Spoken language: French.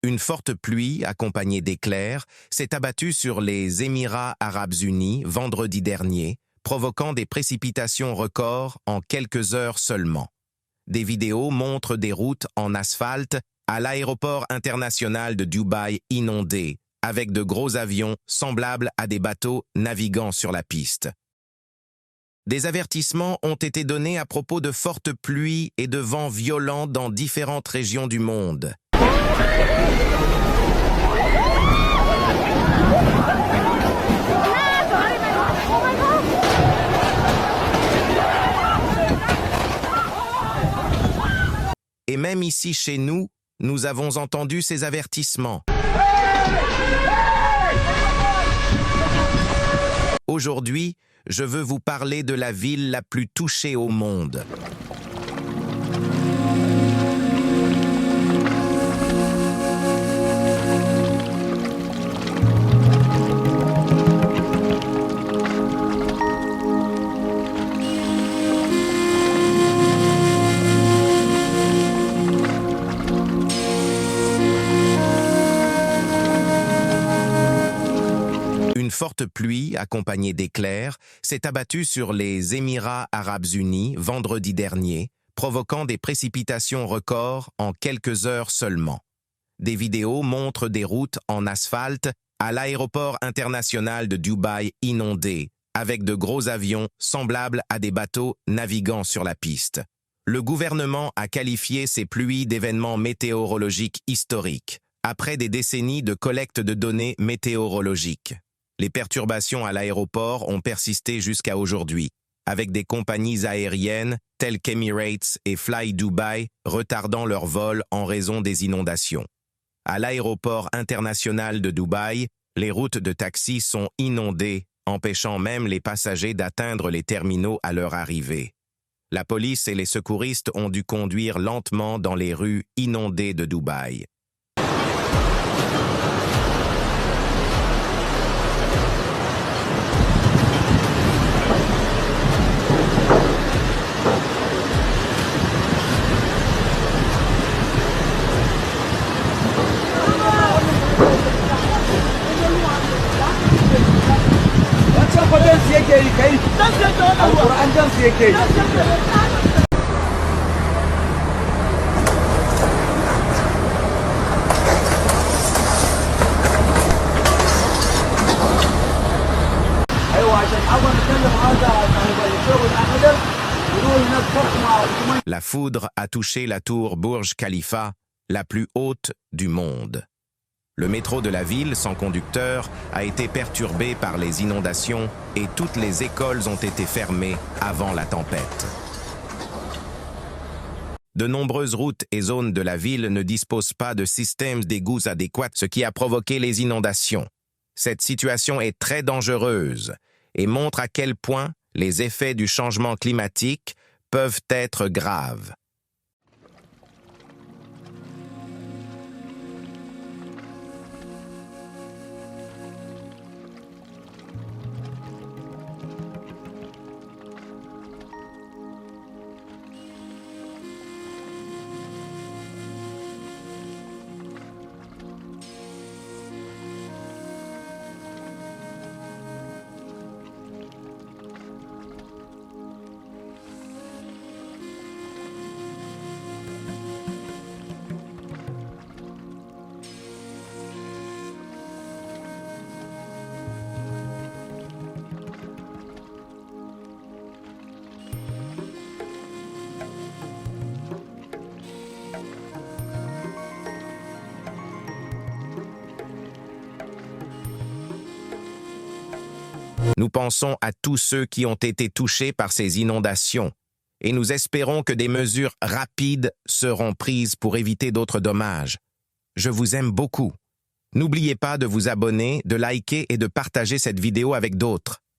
Une forte pluie, accompagnée d'éclairs, s'est abattue sur les Émirats arabes unis vendredi dernier, provoquant des précipitations records en quelques heures seulement. Des vidéos montrent des routes en asphalte à l'aéroport international de Dubaï inondées, avec de gros avions semblables à des bateaux naviguant sur la piste. Des avertissements ont été donnés à propos de fortes pluies et de vents violents dans différentes régions du monde. Et même ici chez nous, nous avons entendu ces avertissements. Aujourd'hui, je veux vous parler de la ville la plus touchée au monde. Une forte pluie, accompagnée d'éclairs, s'est abattue sur les Émirats arabes unis vendredi dernier, provoquant des précipitations records en quelques heures seulement. Des vidéos montrent des routes en asphalte à l'aéroport international de Dubaï inondées, avec de gros avions semblables à des bateaux naviguant sur la piste. Le gouvernement a qualifié ces pluies d'événements météorologiques historiques, après des décennies de collecte de données météorologiques. Les perturbations à l'aéroport ont persisté jusqu'à aujourd'hui, avec des compagnies aériennes telles qu'Emirates et Fly Dubai retardant leurs vols en raison des inondations. À l'aéroport international de Dubaï, les routes de taxi sont inondées, empêchant même les passagers d'atteindre les terminaux à leur arrivée. La police et les secouristes ont dû conduire lentement dans les rues inondées de Dubaï. La foudre a touché la tour Burj Khalifa, la plus haute du monde. Le métro de la ville, sans conducteur, a été perturbé par les inondations et toutes les écoles ont été fermées avant la tempête. De nombreuses routes et zones de la ville ne disposent pas de systèmes d'égouts adéquats, ce qui a provoqué les inondations. Cette situation est très dangereuse et montre à quel point les effets du changement climatique peuvent être graves. Nous pensons à tous ceux qui ont été touchés par ces inondations et nous espérons que des mesures rapides seront prises pour éviter d'autres dommages. Je vous aime beaucoup. N'oubliez pas de vous abonner, de liker et de partager cette vidéo avec d'autres.